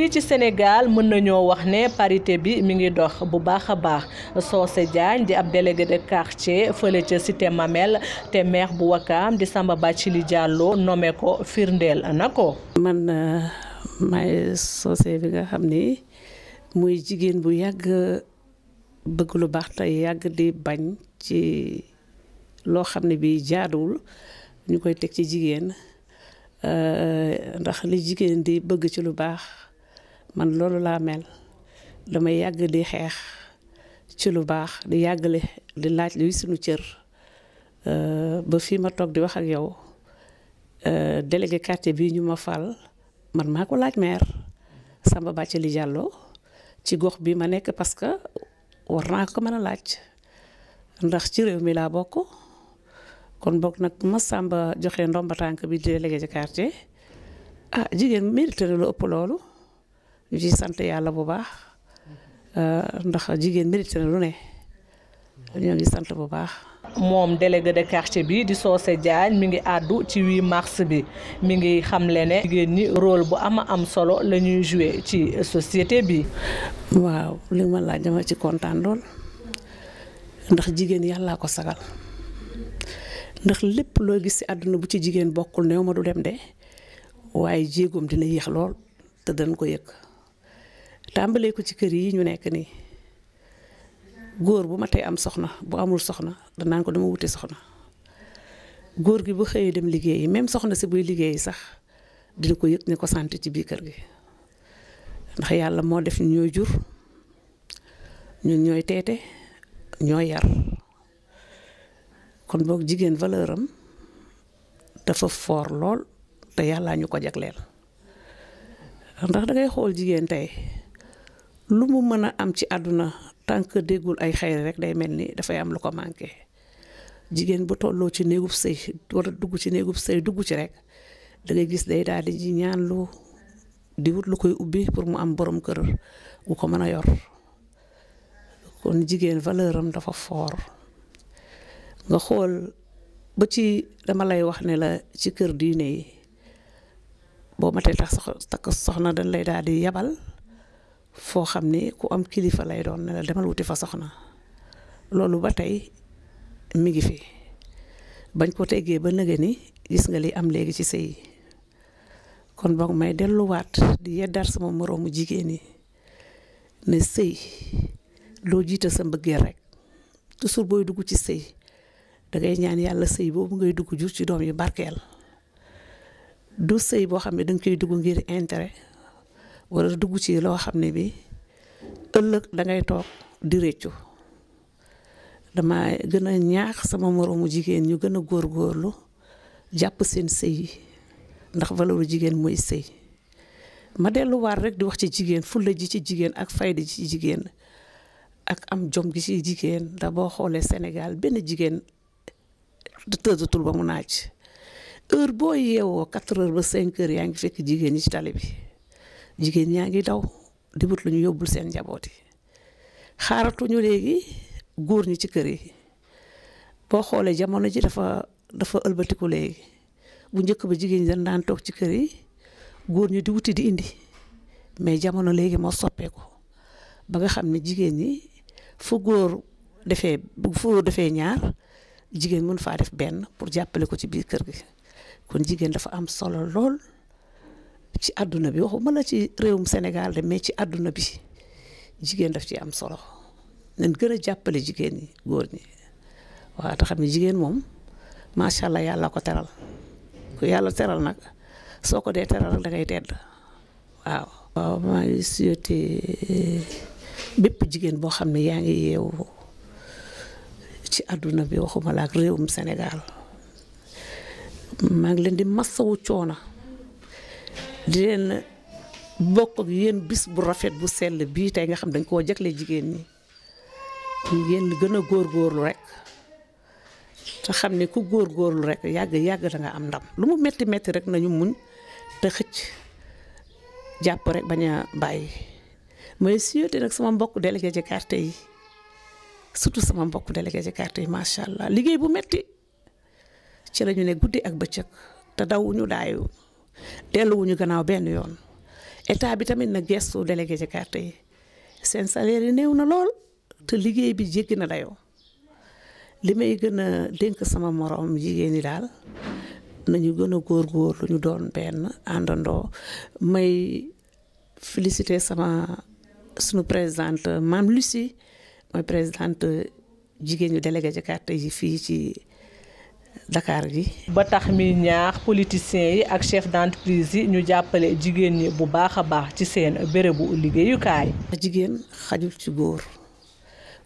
fii ci Sénégal mën nañoo wax ne parité bi mi ngi dox bu baax a baax Socé Diagne di ab délégué de quartier fële ca cité Mamel te maire bu Wakaam di Samba Bathily Diallo nommé ko firndeel na ko. man maay Socé bi nga xam ni muy jigéen bu yàgg bëgg lu baax te yàgg di bañ ci loo xam ne bi jaaduwul ñu koy teg ci jigéen ndax li jigéen di bëgg ci lu baax man loolu laa mel damay yàgg di xeex ci lu baax di yàggale di laaj luy suñu cër ba fii ma toog di wax ak yow délégué quartier bii ñu ma fal man maa ko laaj maire Samba Bathily Diallo ci gox bi ma nekk parce que war naa ko mën a laaj ndax ci réew mi laa bokk kon bokk nag ma Samba joxe ndomba tànk bi délégué de quartier jigéen mérite na lu ëpp loolu ñu ciy sant yàlla bu baax ndax jigéen mérite na lu ne ñoo ngi sant bu baax. moom délégué de quartier bi di Socé Diagne mi ngi àddu ci 8 mars bi mi ngi xamle ne jigéen ñi rôle bu am solo la ñuy jouer ci société bi. waaw li ma laaj dama ci kontaan lool ndax jigéen yàllaa ko sagal ndax lépp loo gis ci àdduna bu ci jigéen bokkul néew ma du dem de waaye jéegoom dina yéex lool te dañ ko yëg tàmbalee ko ci kër yi ñu nekk nii. góor bu ma tey am soxna bu amul soxna danaan ko dama wuti soxna góor gi bu xëyee dem liggéeyi même soxna si buy liggéeyi sax dina ko yëg ne ko sant ci biir kër gi ndax yàlla moo def ñooy jur ñun ñooy teete ñooy yar kon boog jigéen valeur am dafa fort lool te yàllaa ñu ko jagleel ndax dangay xool jigéen tey lu mu mën a am ci àdduna tant que déggul ay xayri rek day mel ni dafay am lu ko manqué jigéen bu tolloo ci néegub sëy wala dugg ci néegub sëy dugg ci rek da ngay gis day daal di ñaan lu di wut lu koy ubbi pour mu am borom kër gu ko mën a yor kon jigéen valeur am dafa fort nga xool ba ci dama lay wax ne la ci kër diine yi boo matee takk soxna dañ lay daal di yabal foo xam ni ku am kilifa lay doon ne la demal wuti fa soxna loolu ba tey mi ngi fi bañ ko teggee ba nëgë ni gis nga li am léegi ci sëy kon boog may delluwaat di yeddar sama moroomu jigéen yi ne sëy loo jiital sa mbëggeel rek toujours booy dugg ci sëy dangay ñaan yàlla sëy boobu ngay dugg jur ci doom yu barkeel du sëy boo xam ne danga koy dugg ngir intérêt wala dugg ci loo xam ne bi ëllëg dangay toog di réccu dama gën a ñaax sama moroomu jigéen ñu gën a góorgóorlu jàpp seen sëy yi ndax valeuru jigéen mooy sëy ma delluwaat rek di wax ci jigéen fulla ji ci jigéen ak fayda ji ci jigéen ak am jom gi ci jigéen da boo xoolee Sénégal benn jigéen tëddatul ba mu naaj heure boo yeewoo 4 heures ba 5 heures yaa ngi fekk jigéen ñi ci tali bi jigéen ñaa ngi daw di wut lu ñu yóbbul seen njaboot yi xaaratuñu léegi góor ñi ci kër yi boo xoolee jamono ji dafa ëlbatiku léegi bu njëkk ba jigéen ñi dañ daan toog ci kër yi góor ñi di wuti di indi mais jamono léegi moo soppeeku ba nga xam ne jigéen ñi fu góor defee ñaar jigéen mën faa def benn pour jàppale ko ci biir kër gi kon jigéen dafa am solo lool ci àdduna bi waxuma la ci réewum Sénégal de mais ci àdduna bi jigéen daf ci am solo nañ gën a jàppale jigéen ñi góor ñi waaw te xam ne jigéen moom macha allah yàlla ko teral ku yàlla teral nag soo ko dee teral rek da ngay tedd waaw. waaw maa ngi souhaité bépp jigéen boo xam ne yaa ngi yeewu ci àdduna bi waxuma la ak réewum Sénégal maa ngi leen di masawu coono. di leen bokk ak yéen bis bu rafet bu sell bii tey nga xam dañ koo jagle jigéen ñi ngeen gën a góorgóorlu rek te xam ne ku góorgóorlu rek yàgg da nga am ndam lu mu metti metti rek nañu muñ te xëcc jàpp rek bañ a bàyyi mooy siyéete nag sama mbokk délégué ci quartier yi surtout sama mbokk délégué ci quartier yi macha allah liggéey bu metti ci la ñu ne guddi ak bëccëg te dawuñu daayu delluwuñu gannaaw benn yoon état bi tamit na gestu délégué de quartier yi seen salaire yi néew na lool te liggéey bi jéggi na dayoo li may gën a dénk sama moroom jigéen ñi daal nañu gën a góorgóorlu ñu doon benn àndandoo. May féliciter sunu présidente Mame Lucie mooy présidente jigéen ñu délégué de quartier yi fii ci Dakar gi. ba tax mi ñaax politiciens yi ak chef d'entreprise yi ñu jàppale jigéen ñi bu baax a baax ci seen bérébu liggéeyukaay. jigéen xajul ci góor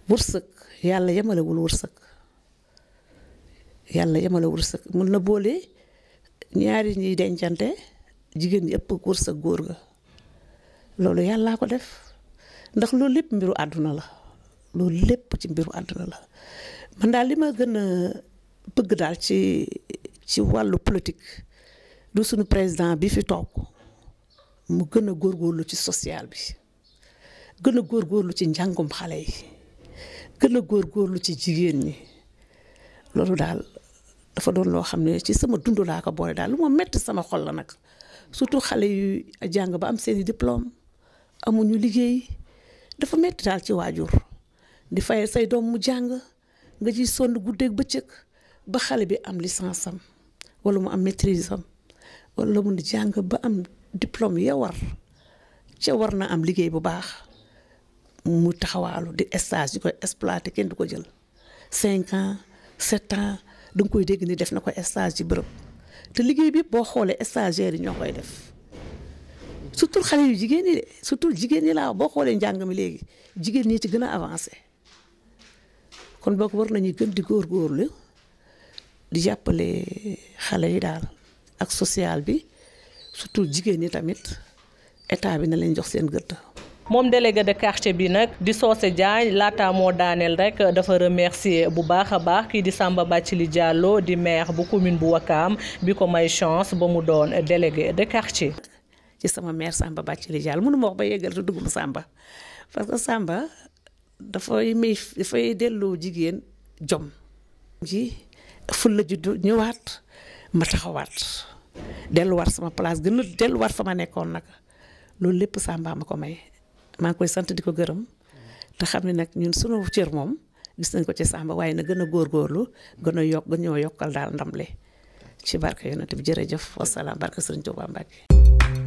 wërsëg yàlla yemalewul wërsëg mën na boole ñaari ñiy dencante jigéen ñi ëpp wërsëg góor ga loolu yàllaa ko def ndax loolu lépp mbiru àdduna la loolu lépp ci mbiru àdduna la man daal li ma gën a bëgg daal ci wàllu politique du suñu président bi fi toog mu gën a góorgóorlu ci social bi gën a góorgóorlu ci njàngum xale yi gën a góorgóorlu ci jigéen ñi loolu daal dafa doon loo xam ne ci sama dund laa ko boole daal lu ma metti sama xol la nag surtout xale yu jàng ba am seeni diplôme amuñu liggéey dafa metti daal ci waajur di fayal say doom mu jàng nga ciy sonn guddeeg bëccëg ba xale bi am licence am wala mu am maîtrise am wala mu jàng ba am diplôme ya war na am liggéey bu baax mu taxawaalu di stage di koy exploité kenn du ko jël 5 ans 7 ans da nga koy dégg ni def na ko stage ci bërëb te liggéey bi boo xoolee stagiaires yi ñoo koy def surtout xale yu jigéen ñi de surtout jigéen ñi laa boo xoolee njàng mi léegi jigéen ñi ci gën a avancé kon boog war nañu gën di góorgóorlu di jàppale xale yi daal ak social bi surtout jigéen ñi tamit état bi na leen jox seen gëdd. moom délégué de quartier bi nag di Socé Diagne laata moo daaneel rek dafa remercier bu baax a baax kii di Samba Bathily Diallo di maire bu commune bu Ouakam bi ko may chance ba mu doon délégué de quartier. ci sama maire Samba Bathily Diallo mënu ma wax ba yeggal te dugguma Samba parce que Samba dafay delloo jigéen jom ji ful la juddu ñëwaat ma taxawaat delluwaat sama place gën a delluwaat fa ma nekkoon nag loolu lépp Samba ma ko may maa ngi koy sant di ko gërëm te xam ne nag ñun sunu cër moom gis nañ ko ci Samba waaye na gën a góorgóorlu gën ñoo yokkal daal ndam le ci barke yonent bi jërëjëf wasalaam barke Sëriñ Tuubaa Mbàkke